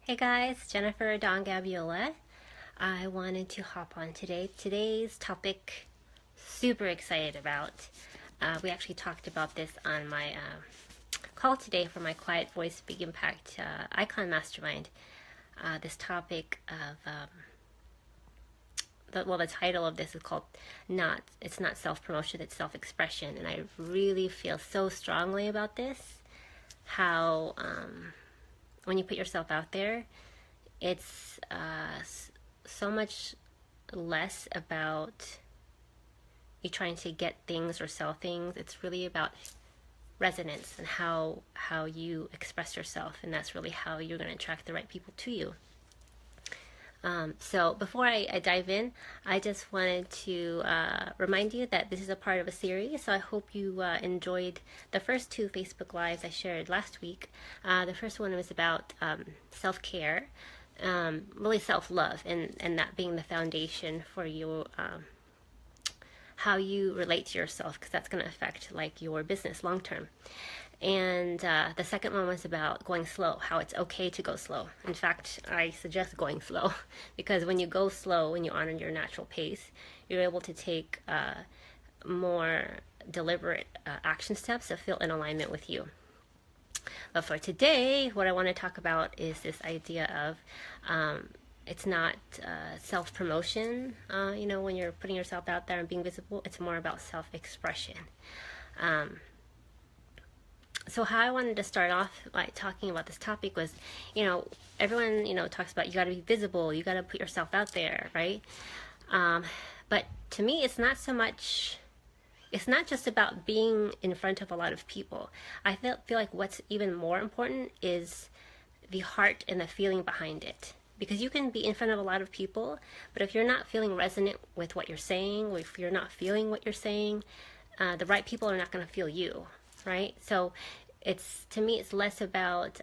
Hey guys, Jennifer Don Gabiola. I wanted to hop on today. Today's topic, super excited about. We actually talked about this on my call today for my Quiet Voice Big Impact Icon Mastermind. This topic of the title of this is called it's not self-promotion, it's self-expression, and I really feel so strongly about this. How when you put yourself out there, it's so much less about you trying to get things or sell things. It's really about resonance and how you express yourself, and that's really how you're going to attract the right people to you. So before I dive in, I just wanted to remind you that this is a part of a series. So I hope you enjoyed the first two Facebook Lives I shared last week. The first one was about self-care, really self-love, and that being the foundation for you, how you relate to yourself, because that's going to affect like your business long term. And the second one was about going slow, how it's okay to go slow. In fact, I suggest going slow because when you go slow and you honor your natural pace, you're able to take more deliberate action steps that feel in alignment with you. But for today, what I want to talk about is this idea of it's not self-promotion, when you're putting yourself out there and being visible. It's more about self-expression. So how I wanted to start off by talking about this topic was, everyone, talks about you got to be visible, you got to put yourself out there, right? But to me, it's not just about being in front of a lot of people. I feel like what's even more important is the heart and the feeling behind it. Because you can be in front of a lot of people, but if you're not feeling resonant with what you're saying, or if you're not feeling what you're saying, the right people are not going to feel you. Right? So to me it's less about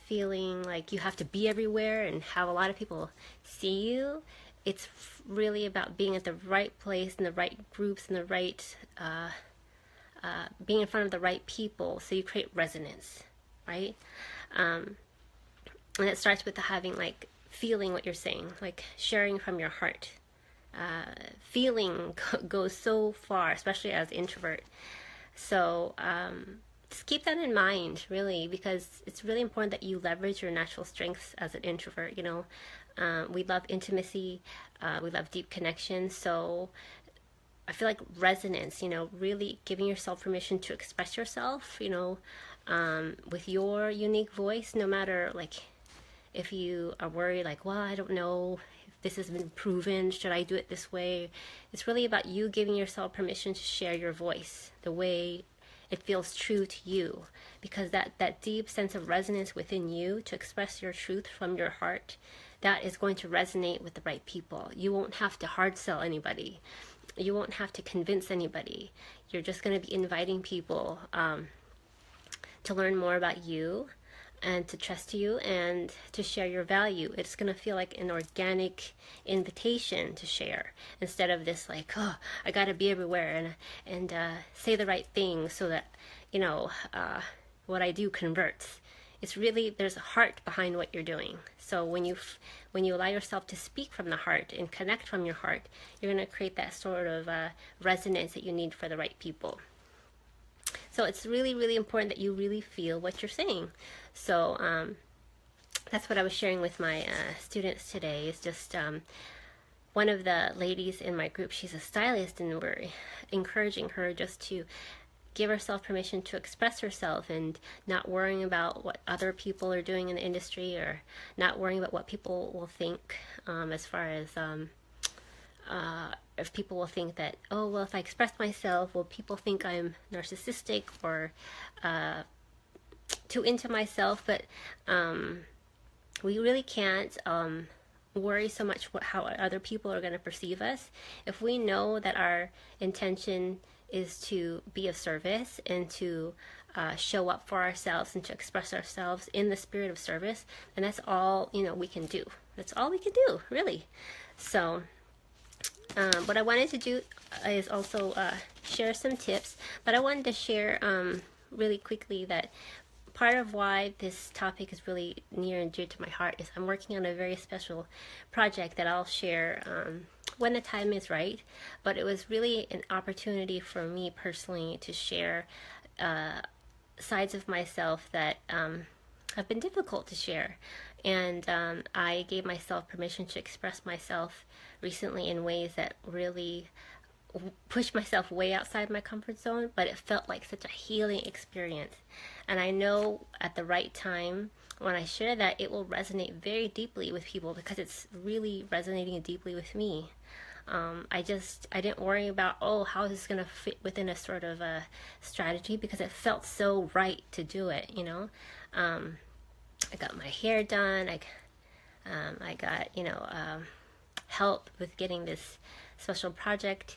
feeling like you have to be everywhere and have a lot of people see you. It's really about being at the right place in the right groups and the right being in front of the right people, so you create resonance, right? And it starts with having like feeling what you're saying, like sharing from your heart. Feeling goes so far, especially as an introvert. So just keep that in mind, really, because it's really important that you leverage your natural strengths as an introvert. We love intimacy, we love deep connection. So I feel like resonance, really giving yourself permission to express yourself, with your unique voice, no matter like if you are worried, like, well, I don't know, this has been proven, should I do it this way? It's really about you giving yourself permission to share your voice the way it feels true to you, because that deep sense of resonance within you to express your truth from your heart, that is going to resonate with the right people. You won't have to hard sell anybody. You won't have to convince anybody. You're just going to be inviting people to learn more about you and to trust you and to share your value. It's going to feel like an organic invitation to share, instead of this like, oh, I got to be everywhere and say the right thing so that what I do converts. It's really, there's a heart behind what you're doing. So when you allow yourself to speak from the heart and connect from your heart, you're going to create that sort of resonance that you need for the right people. So it's really, really important that you really feel what you're saying. So that's what I was sharing with my students today, is just one of the ladies in my group, she's a stylist, and we're encouraging her just to give herself permission to express herself and not worrying about what other people are doing in the industry, or not worrying about what people will think, as far as if people will think that, oh, well, if I express myself, will people think I'm narcissistic or too into myself? But we really can't worry so much how other people are going to perceive us. If we know that our intention is to be of service and to show up for ourselves and to express ourselves in the spirit of service, and that's all we can do. That's all we can do, really. So what I wanted to do is also share some tips, but I wanted to share really quickly that part of why this topic is really near and dear to my heart is I'm working on a very special project that I'll share when the time is right. But it was really an opportunity for me personally to share sides of myself that have been difficult to share. And I gave myself permission to express myself recently in ways that really pushed myself way outside my comfort zone, but it felt like such a healing experience. And I know at the right time, when I share that, it will resonate very deeply with people because it's really resonating deeply with me. I didn't worry about, oh, how is this going to fit within a sort of a strategy, because it felt so right to do it, you know. I got my hair done. I got, help with getting this special project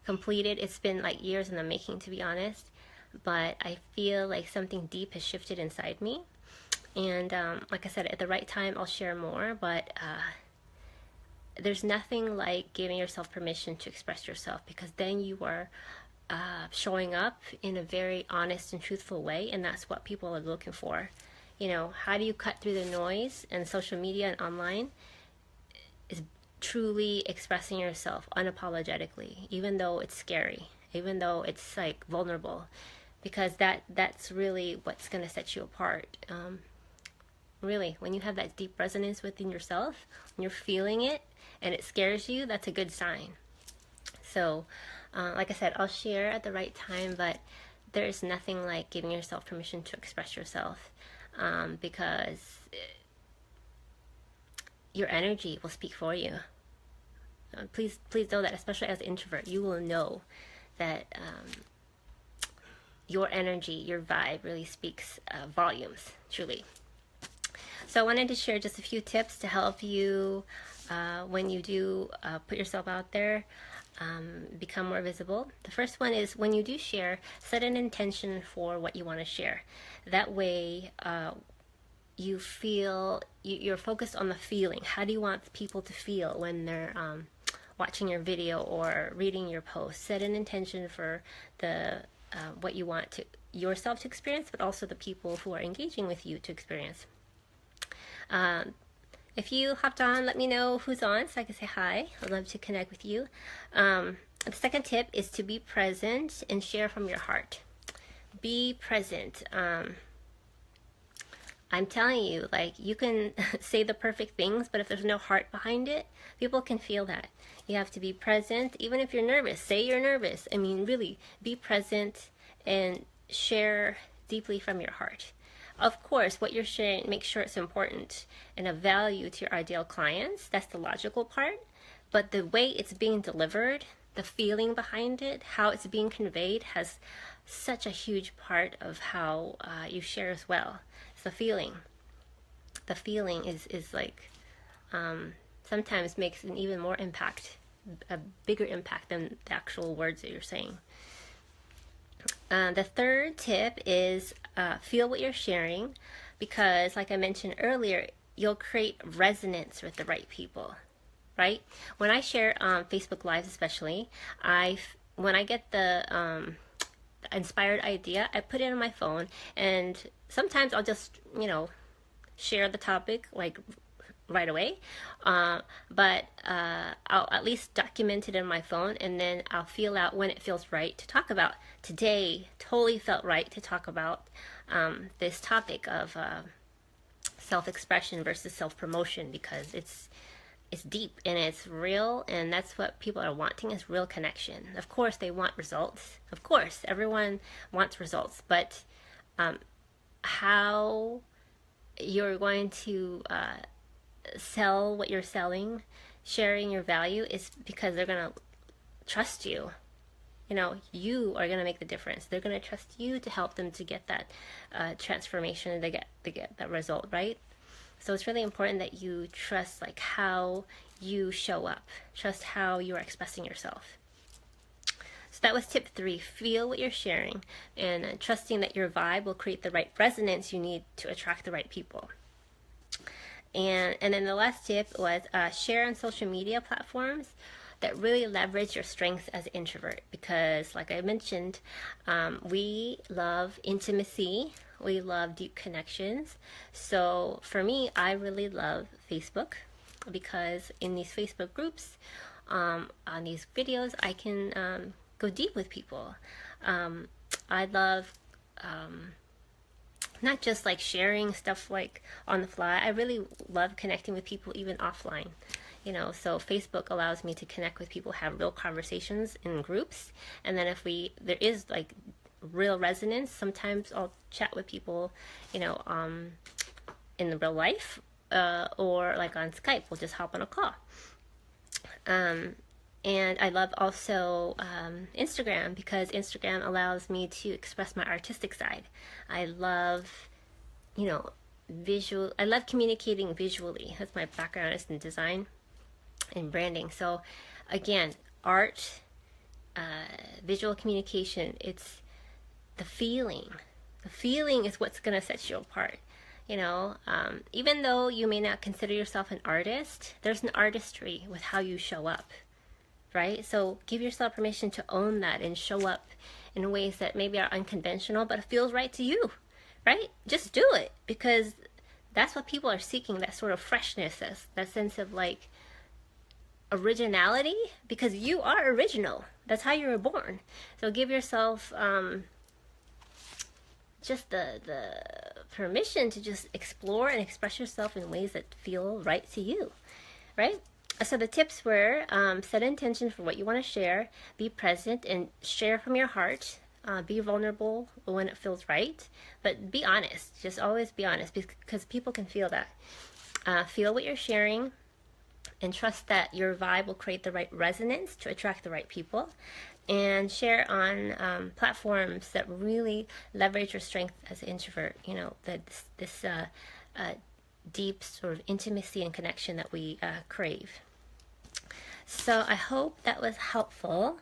completed. It's been like years in the making, to be honest, but I feel like something deep has shifted inside me. And like I said, at the right time, I'll share more, but there's nothing like giving yourself permission to express yourself, because then you are showing up in a very honest and truthful way, and that's what people are looking for. You know, how do you cut through the noise? And social media and online is truly expressing yourself unapologetically, even though it's scary, even though it's like vulnerable, because that's really what's going to set you apart. Really, when you have that deep resonance within yourself, when you're feeling it and it scares you, that's a good sign. So like I said, I'll share at the right time, but there is nothing like giving yourself permission to express yourself, because your energy will speak for you. Please know that, especially as an introvert, you will know that your energy, your vibe really speaks volumes, truly. So I wanted to share just a few tips to help you when you do put yourself out there, become more visible. The first one is, when you do share, set an intention for what you want to share. That way you feel, you're focused on the feeling. How do you want people to feel when they're watching your video or reading your post? Set an intention for the what you want to yourself to experience, but also the people who are engaging with you to experience. If you hopped on, let me know who's on so I can say hi. I'd love to connect with you. The second tip is to be present and share from your heart. Be present. I'm telling you, like, you can say the perfect things, but if there's no heart behind it, people can feel that. You have to be present, even if you're nervous. Say you're nervous. I mean, really, be present and share deeply from your heart. Of course, what you're sharing, make sure it's important and of value to your ideal clients. That's the logical part. But the way it's being delivered, the feeling behind it, how it's being conveyed, has such a huge part of how you share as well. It's the feeling. The feeling is like, sometimes makes an even more impact, a bigger impact than the actual words that you're saying. The third tip is feel what you're sharing, because like I mentioned earlier, you'll create resonance with the right people, right? When I share Facebook Lives especially, when I get the inspired idea, I put it on my phone, and sometimes I'll just, share the topic like right away, but I'll at least document it in my phone, and then I'll feel out when it feels right to talk about. Today totally felt right to talk about this topic of self-expression versus self-promotion, because it's deep and it's real, and that's what people are wanting, is real connection. Of course they want results. Of course everyone wants results, but how you're going to sell what you're selling, sharing your value, is because they're going to trust you. You are going to make the difference. They're going to trust you to help them to get that transformation, to get that result, right? So it's really important that you trust like how you show up, trust how you are expressing yourself. So that was tip 3, feel what you're sharing, and trusting that your vibe will create the right resonance you need to attract the right people. And then the last tip was share on social media platforms. that really leverage your strengths as an introvert. Because, like I mentioned, we love intimacy, we love deep connections. So for me, I really love Facebook, because in these Facebook groups, on these videos, I can go deep with people. I love not just like sharing stuff like on the fly. I really love connecting with people even offline. So Facebook allows me to connect with people, have real conversations in groups, and then if there is like real resonance, sometimes I'll chat with people, in the real life, or like on Skype, we'll just hop on a call. And I love also Instagram, because Instagram allows me to express my artistic side. I love, I love communicating visually. That's my background, is in design and branding. So again, art, visual communication, it's the feeling. The feeling is what's going to set you apart. Even though you may not consider yourself an artist, there's an artistry with how you show up, right? So give yourself permission to own that and show up in ways that maybe are unconventional, but it feels right to you, right? Just do it, because that's what people are seeking, that sort of freshness, that sense of like originality, because you are original. That's how you were born. So give yourself just the permission to just explore and express yourself in ways that feel right to you, right? So the tips were, set intention for what you want to share, be present and share from your heart, be vulnerable when it feels right, but be honest. Just always be honest, because people can feel that. Feel what you're sharing, and trust that your vibe will create the right resonance to attract the right people. And share on platforms that really leverage your strength as an introvert. This deep sort of intimacy and connection that we crave. So I hope that was helpful.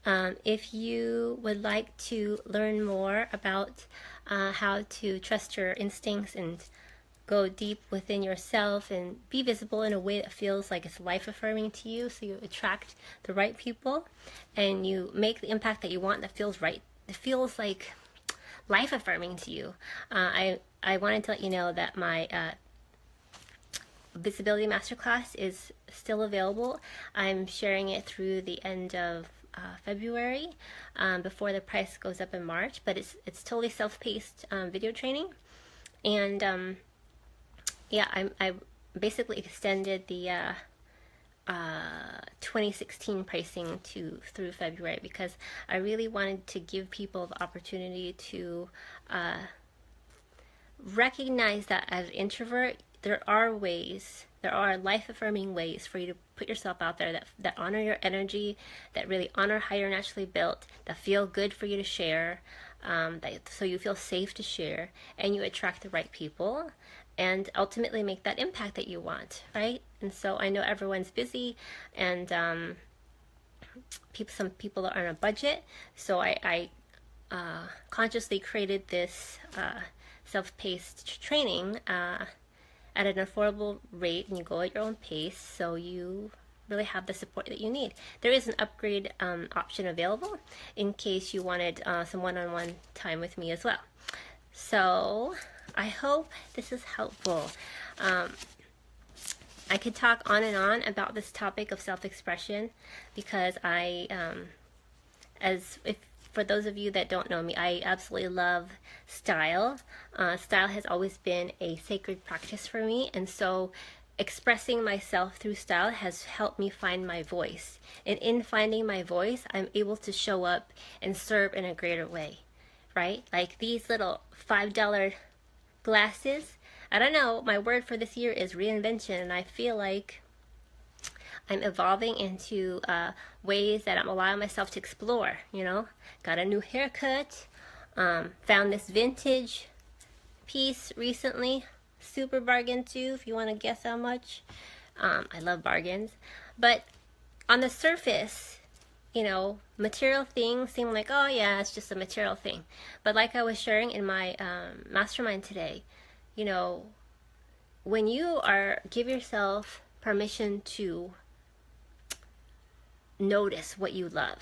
If you would like to learn more about how to trust your instincts and go deep within yourself and be visible in a way that feels like it's life-affirming to you, so you attract the right people and you make the impact that you want, that feels right, it feels like life-affirming to you, I wanted to let you know that my Visibility Masterclass is still available. I'm sharing it through the end of February, before the price goes up in March, but it's totally self-paced video training. And yeah, I basically extended the 2016 pricing through February, because I really wanted to give people the opportunity to recognize that as an introvert, there are life-affirming ways for you to put yourself out there that honor your energy, that really honor how you're naturally built, that feel good for you to share, so you feel safe to share, and you attract the right people, and ultimately make that impact that you want, right? And so I know everyone's busy, and some people are on a budget, so I consciously created this self-paced training at an affordable rate, and you go at your own pace, so you really have the support that you need. There is an upgrade option available in case you wanted some one-on-one time with me as well. So I hope this is helpful. I could talk on and on about this topic of self-expression, because for those of you that don't know me, I absolutely love style. Style has always been a sacred practice for me, and so expressing myself through style has helped me find my voice. And in finding my voice, I'm able to show up and serve in a greater way, right? Like these little $5 glasses. I don't know, my word for this year is reinvention, and I feel like I'm evolving into ways that I'm allowing myself to explore, Got a new haircut, found this vintage piece recently, super bargain too, if you want to guess how much. I love bargains. But on the surface, material things seem like, oh yeah, it's just a material thing. But like I was sharing in my mastermind today, when you give yourself permission to notice what you love,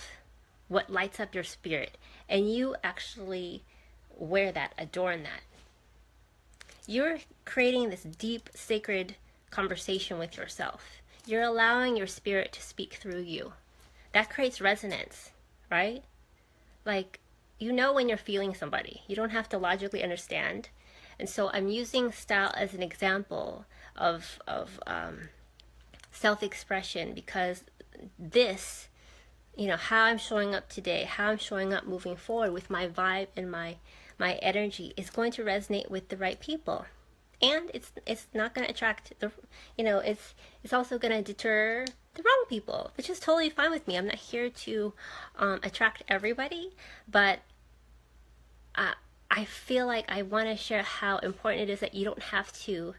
what lights up your spirit, and you actually wear that, adorn that. You're creating this deep, sacred conversation with yourself. You're allowing your spirit to speak through you. That creates resonance, right? Like, you know when you're feeling somebody. You don't have to logically understand. And so I'm using style as an example of self-expression, because this, how I'm showing up today, how I'm showing up moving forward with my vibe and my energy is going to resonate with the right people. And it's not going to attract it's also going to deter the wrong people, which is totally fine with me. I'm not here to attract everybody, but I feel like I want to share how important it is that you don't have to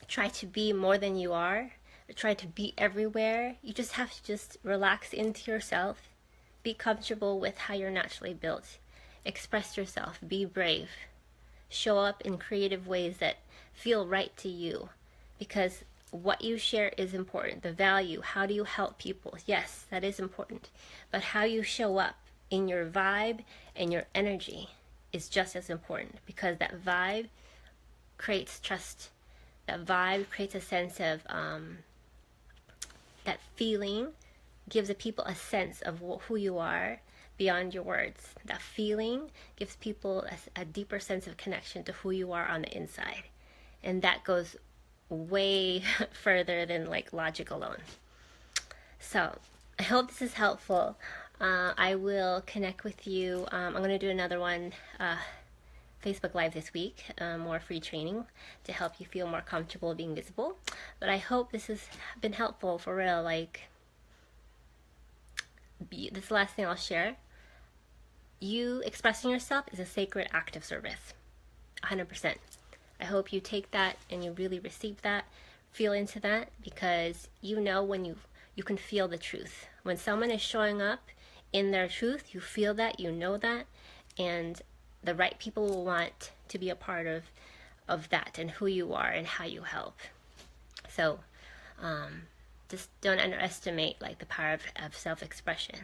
try to be more than you are, or try to be everywhere. You just have to just relax into yourself, be comfortable with how you're naturally built, express yourself, be brave, show up in creative ways that feel right to you, because what you share is important. The value, how do you help people? Yes, that is important. But how you show up in your vibe and your energy is just as important, because that vibe creates trust. That vibe creates a sense of, that feeling gives the people a sense of who you are beyond your words. That feeling gives people a deeper sense of connection to who you are on the inside. And that goes way further than like logic alone. So I hope this is helpful. I will connect with you. I'm going to do another one, Facebook Live this week, more free training to help you feel more comfortable being visible. But I hope this has been helpful for real. Like, this is the last thing I'll share. You expressing yourself is a sacred act of service, 100%. I hope you take that and you really receive that, feel into that, because when you can feel the truth. When someone is showing up in their truth, you feel that, you know that, and the right people will want to be a part of that and who you are and how you help. So just don't underestimate like the power of self-expression.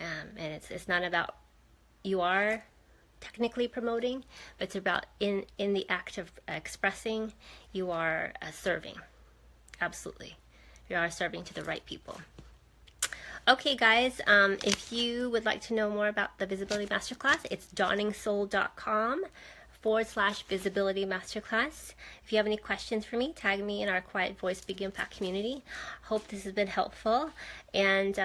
And it's not about, you are technically promoting, but it's about in the act of expressing, you are serving. Absolutely. You are serving to the right people. Okay, guys, if you would like to know more about the Visibility Masterclass, it's dawningsoul.com/Visibility Masterclass. If you have any questions for me, tag me in our Quiet Voice Big Impact community. Hope this has been helpful. And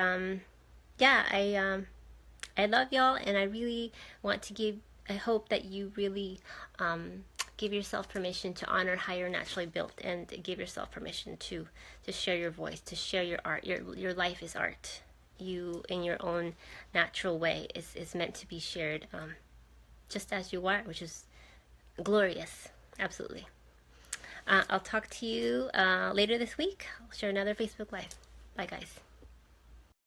I love y'all, and I really want to I hope that you really give yourself permission to honor how you're naturally built, and give yourself permission to share your voice, to share your art. Your life is art. You, in your own natural way, is meant to be shared just as you are, which is glorious. Absolutely. I'll talk to you later this week. I'll share another Facebook Live. Bye, guys.